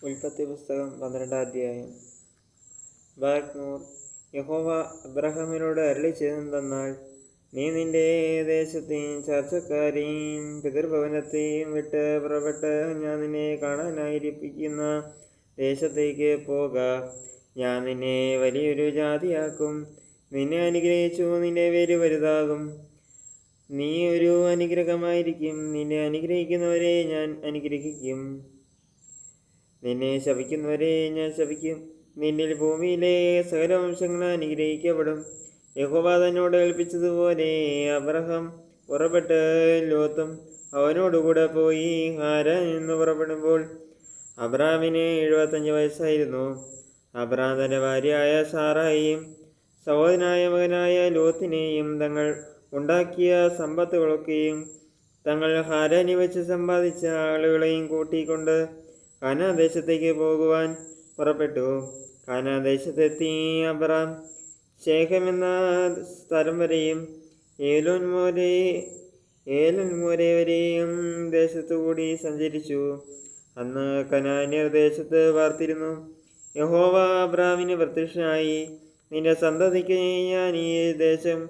ഉൽപ്പത്തി പുസ്തകം 12-ാം അധ്യായം. ബാർക്മോർ. യഹോവ അബ്രാഹാമിനോട് അരുളിച്ചെയ്തെന്തെന്നാൽ, നീ നിന്റെ ദേശത്തെയും ചാർച്ചക്കാരെയും പിതൃഭവനത്തെയും വിട്ട് പുറപ്പെട്ട് ഞാൻ നിന്നെ കാണാനായിരിക്കുന്ന ദേശത്തേക്ക് പോക. ഞാൻ നിന്നെ വലിയൊരു ജാതിയാക്കും. നിന്നെ അനുഗ്രഹിച്ചു, നിന്റെ പേര് വലുതാകും. നീ ഒരു അനുഗ്രഹമായിരിക്കും. നിന്നെ അനുഗ്രഹിക്കുന്നവരെ ഞാൻ അനുഗ്രഹിക്കും, നിന്നെ ശപിക്കുന്നവരെ ഞാൻ ശപിക്കും. നിന്നിൽ ഭൂമിയിലെ സകല വംശങ്ങളും അനുഗ്രഹിക്കപ്പെടും. യഹോവ തന്നോട് ഏൽപ്പിച്ചതുപോലെ അബ്രാഹാം പുറപ്പെട്ട് ലോത്തും അവനോടുകൂടെ പോയി. ഹാരാൻ നിന്ന് പുറപ്പെടുമ്പോൾ അബ്രാമിന് 75 വയസ്സായിരുന്നു. അബ്രാം തന്റെ ഭാര്യയായ സാറായെയും സഹോദരനായ മകനായ ലോത്തിനെയും തങ്ങൾ ഉണ്ടാക്കിയ സമ്പത്തുകളൊക്കെയും തങ്ങൾ ഹാരാനിൽ വെച്ച് സമ്പാദിച്ച ആളുകളെയും കൂട്ടിക്കൊണ്ട് കാനാൻ ദേശത്തേക്ക് പോകുവാൻ പുറപ്പെട്ടു. കാനാൻ ദേശത്തെത്തി അബ്രാം ശേഖം എന്ന സ്ഥലം വരെയും ഏലോൻ മോരെ വരെയും ദേശത്തുകൂടി സഞ്ചരിച്ചു. അന്ന് കനാന്യർ ദേശത്ത് പാർത്തിരുന്നു. യഹോവ അബ്രാമിന് പ്രത്യക്ഷനായി, നിന്റെ സന്തതിക്ക് ഞാൻ ഈ ദേശം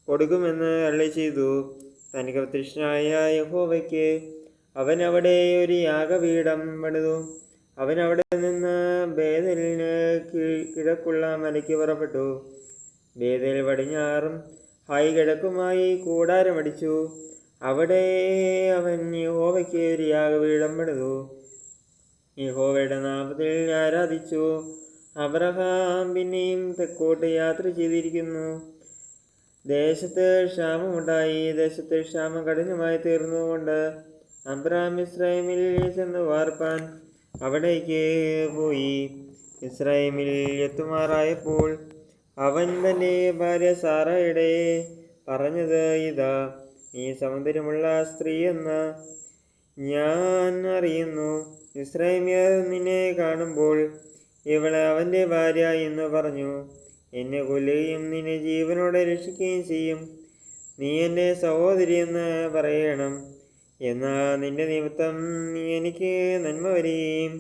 കൊടുക്കുമെന്ന് അരുളി ചെയ്തു. തനിക്ക് പ്രത്യക്ഷനായ യഹോവയ്ക്ക് അവൻ അവിടെ ഒരു യാഗപീഠം പണിതു. അവൻ അവിടെ നിന്ന് ബേഥേലിന് കിഴക്കുള്ള മലയ്ക്ക് പുറപ്പെട്ടു. ബേഥേൽ പടിഞ്ഞാറും ഹായി കിഴക്കുമായി കൂടാരമടിച്ചു. അവിടെ അവൻ യഹോവയ്ക്ക് ഒരു യാഗപീഠം പണിതു, യഹോവയുടെ നാമത്തിൽ ആരാധിച്ചു. അബ്രാഹാം പിന്നെയും തെക്കോട്ട് യാത്ര ചെയ്തിരിക്കുന്നു. ദേശത്ത് ക്ഷാമമുണ്ടായി. ദേശത്ത് ക്ഷാമം കഠിനമായി തീർന്നുകൊണ്ട് അബ്രാം മിസ്രയീമിൽ ചെന്ന് പാർപ്പാൻ അവിടേക്ക് പോയി. മിസ്രയീമിൽ എത്തുമാറായപ്പോൾ അവൻ തൻ്റെ ഭാര്യ സാറായുടെ പറഞ്ഞത്, ഇതാ, നീ സൗന്ദര്യമുള്ള സ്ത്രീയെന്ന് ഞാൻ അറിയുന്നു. മിസ്രയീമ്യർ നിന്നെ കാണുമ്പോൾ ഇവൾ അവൻ്റെ ഭാര്യ എന്ന് പറഞ്ഞു എന്നെ കൊല്ലുകയും നിന്നെ ജീവനോടെ രക്ഷിക്കുകയും ചെയ്യും. നീ എൻ്റെ സഹോദരി എന്ന് പറയണം. എന്നാൽ നിന്റെ നിമിത്തം എനിക്ക് നന്മ വരികയും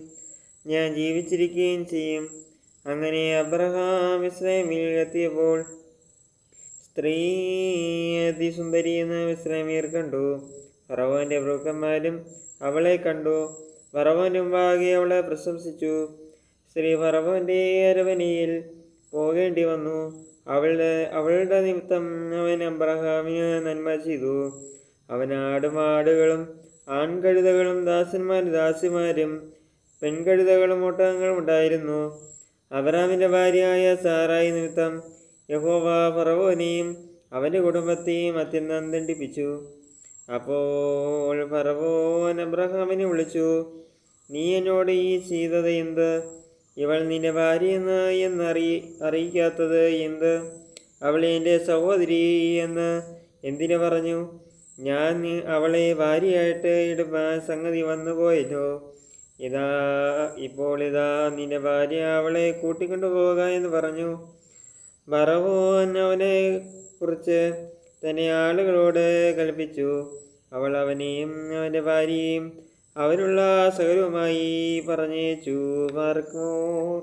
ഞാൻ ജീവിച്ചിരിക്കുകയും ചെയ്യും. അങ്ങനെ അബ്രാഹാം മിസ്രയീമിൽ എത്തിയപ്പോൾ സ്ത്രീ അതിസുന്ദരി എന്ന് മിസ്രയീമ്യർ കണ്ടു. ഫറവോന്റെ പ്രഭുക്കന്മാരും അവളെ കണ്ടു. ഫറവോന്റെ മുമ്പാകെ അവളെ പ്രശംസിച്ചു. സ്ത്രീ ഫറവോന്റെ അരമനയിൽ പോകേണ്ടി വന്നു. അവളുടെ നിമിത്തം അവൻ അബ്രാഹാമിന് നന്മ ചെയ്തു. അവന് ആടുമാടുകളും ആൺകഴുതകളും ദാസന്മാരും ദാസിമാരും പെൺകഴുതകളും ഒട്ടകങ്ങളും ഉണ്ടായിരുന്നു. അബ്രാമിന്റെ ഭാര്യയായ സാറായി നിമിത്തം യഹോവ ഫറവോനെയും അവന്റെ കുടുംബത്തെയും അത്യന്തം ദണ്ഡിപ്പിച്ചു. അപ്പോൾ ഫറവോൻ അബ്രാഹാമിനെ വിളിച്ചു, നീ എന്നോട് ഈ ചെയ്തത് എന്ത്? ഇവൾ നിന്റെ ഭാര്യയെന്ന് അറിയിക്കാത്തത് എന്ത്? അവളെ എൻ്റെ സഹോദരി എന്ന് എന്തിനു പറഞ്ഞു? ഞാൻ അവളെ ഭാര്യയായിട്ട് ഇടുവാൻ സംഗതി വന്നുപോയല്ലോ. ഇപ്പോൾ നിന്റെ ഭാര്യ, അവളെ കൂട്ടിക്കൊണ്ടുപോകുക എന്ന് പറഞ്ഞു. ഫറവോൻ അവനെ കുറിച്ച് തന്റെ ആളുകളോട് കൽപ്പിച്ചു. അവൾ അവനെയും അവന്റെ ഭാര്യയെയും അവനുള്ള സകലവുമായി പറഞ്ഞേച്ചു. ബാർക്മോർ.